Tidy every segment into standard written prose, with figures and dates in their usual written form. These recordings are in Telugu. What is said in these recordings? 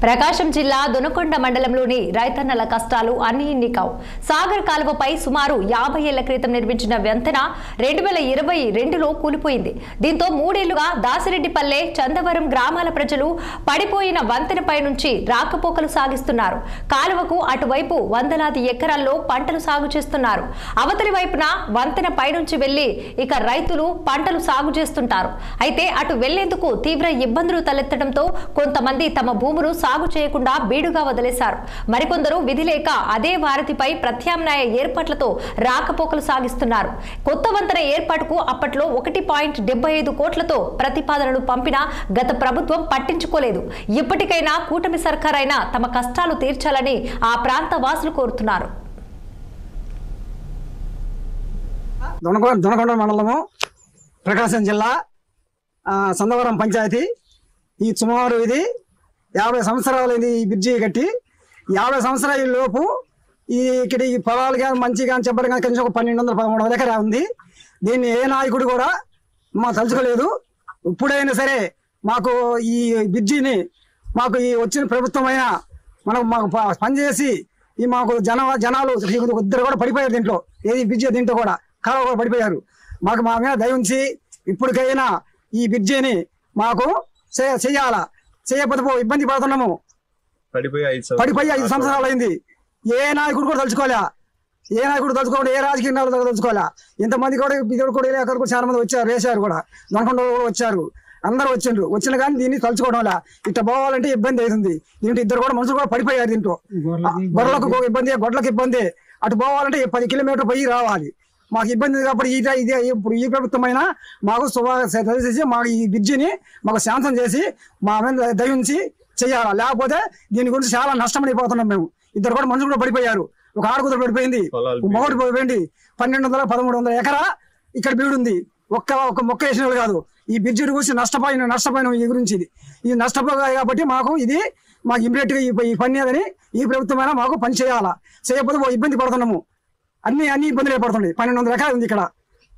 ప్రకాశం జిల్లా దొనకొండ మండలంలోని రైతన్నల కష్టాలు అన్ని ఇన్ని కావు. సాగర్ కాలువపై సుమారు 50 ఏళ్ల క్రితం నిర్మించిన వంతెన 2022లో కూలిపోయింది. దీంతో 3 ఏళ్లుగా దాసిరెడ్డిపల్లె, చందవరం గ్రామాల ప్రజలు పడిపోయిన వంతెనపై నుంచి రాకపోకలు సాగిస్తున్నారు. కాలువకు అటువైపు వందలాది ఎకరాల్లో పంటలు సాగు చేస్తున్నారు. అవతలి వైపున వంతెన పైనుంచి వెళ్లి ఇక రైతులు పంటలు సాగు చేస్తుంటారు. అయితే అటు వెళ్లేందుకు తీవ్ర ఇబ్బందులు తలెత్తడంతో కొంతమంది తమ భూములు సాగు చేయకుండా బీడుగా వదిలేశారు. మరికొందరు విధి లేక అదే వారధిపై ప్రత్యామ్నాయ ఏర్పాట్లతో రాకపోకలు సాగిస్తున్నారు. కొత్త వంతెన ఏర్పాటుకు అప్పట్లో 1.75 కోట్లతో ప్రతిపాదనలు పంపినా గత ప్రభుత్వం పట్టించుకోలేదు. ఇప్పటికైనా కూటమి సర్కారైనా తమ కష్టాలు తీర్చాలని ఆ ప్రాంత వాసులు కోరుతున్నారు. దొనకొండ మండలము, ప్రకాశం జిల్లా, చందవరం పంచాయతీ. ఈ సుమారు ఇది 50 సంవత్సరాలైంది ఈ బ్రిడ్జి కట్టి. 50 సంవత్సరాల లోపు ఇక్కడ ఈ పొలాలు కానీ మంచి కానీ చెప్పడం కానీ కనీసం ఒక 1200-1300 ఎకరా ఉంది. దీన్ని ఏ నాయకుడు కూడా తలుచుకోలేదు. ఇప్పుడైనా సరే మాకు ఈ బ్రిడ్జిని మాకు ఈ వచ్చిన ప్రభుత్వం అయినా మాకు పనిచేసి ఈ మాకు జనాలు ఇద్దరు కూడా పడిపోయారు దీంట్లో. ఏది బ్రిడ్జి దీంట్లో కూడా కాలువ కూడా పడిపోయారు. మాకు మా మీద దయ ఉంచి ఇప్పటికైనా ఈ బ్రిడ్జిని మాకు చెయ్యాలా. చేయకపోతే ఇబ్బంది పడుతున్నాము. పడిపోయి 5 సంవత్సరాలు అయింది. ఏ నాయకుడు కూడా తలుచుకోలే. ఏ నాయకుడు తలుచుకోవాలి, ఏ రాజకీయ నాయకుడు తలుచుకోలే. ఇంతమంది కూడా ఇది కూడా అక్కడ కూడా చాలా మంది వచ్చారు, వేశారు కూడా. దొనకొండ కూడా వచ్చారు, అందరూ వచ్చిండ్రు. వచ్చిన కానీ దీన్ని తలుచుకోవడం వల్ల ఇట్లా పోవాలంటే ఇబ్బంది అవుతుంది. దీంట్లో ఇద్దరు కూడా మనుషులు కూడా పడిపోయారు. దీంట్లో గొర్రెలకు ఇబ్బంది, గొడ్లకు ఇబ్బంది. అటు పోవాలంటే 10 కిలోమీటర్లు పోయి రావాలి. మాకు ఇబ్బంది కాబట్టి ఇప్పుడు ఈ ప్రభుత్వం అయినా మాకు చేసి మాకు ఈ బ్రిడ్జిని మాకు శాంతం చేసి మా మీద దయించి చెయ్యాలా. లేకపోతే దీని గురించి చాలా నష్టమైపోతున్నాం మేము. ఇద్దరు కూడా మనుషులు కూడా పడిపోయారు. ఒక ఆడకూతురు పడిపోయింది, మొగడు పడిపోయింది. 1200-1300 ఎకరా ఇక్కడ బీడు ఉంది. ఒక్క మొక్క వేసిన కాదు. ఈ బ్రిడ్జి గురించి నష్టపోయిన ఈ గురించి ఇది నష్టపోయాయి కాబట్టి మాకు ఇమ్మీడియట్ గా ఈ పని అని ఈ ప్రభుత్వం అయినా మాకు పని చేయాలా. చేయకపోతే ఇబ్బంది పడుతున్నాము. అన్ని ఇబ్బందులు ఏర్పడుతున్నాయి. 1200 ఎకరాలు ఉంది ఇక్కడ.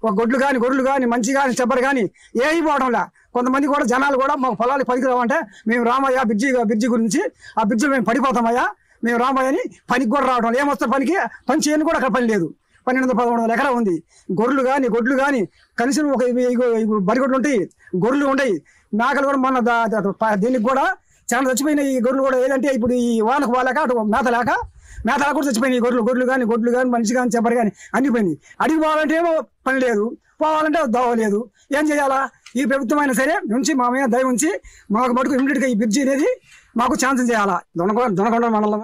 ఒక గొర్రెలు కానీ మంచి కానీ చెప్పరు కానీ ఏవి పోవడంలా. కొంతమంది కూడా జనాలు కూడా మాకు పొలాలు పనికి రావంటే మేము రామయ్య బ్రిడ్జి గురించి ఆ బ్రిడ్జిలో మేము పడిపోతామయ్యా, మేము రామయ్య అని పనికి కూడా రావడం. ఏమొస్తారు పని చేయని కూడా అక్కడ పని లేదు. 1200-1300 ఎకరా ఉంది. గొడ్లు కానీ కనీసం ఒక బరిగొడ్లు ఉంటాయి, గొర్రెలు ఉంటాయి, మేకలు కూడా. మొన్న దీనికి కూడా చాలా చచ్చిపోయినాయి ఈ గొర్రెలు కూడా. ఏదంటే ఇప్పుడు ఈ వానకు పోలేక అటు మేత కూడా చచ్చిపోయినాయి. గొడ్లు కానీ మనిషి కానీ చెప్పరు కానీ అన్ని పోయినాయి. అడిగి పోవాలంటే ఏమో పని లేదు, పోవాలంటే దోవ లేదు. ఏం చేయాలా? ఈ ప్రభుత్వం అయినా సరే నుంచి మా మీద దయ ఉంచి మాకు మటుకు ఇమ్మీడియట్గా ఈ బ్రిడ్జి అనేది మాకు ఛాన్స్ చేయాలా. దొనకొండ మండలం.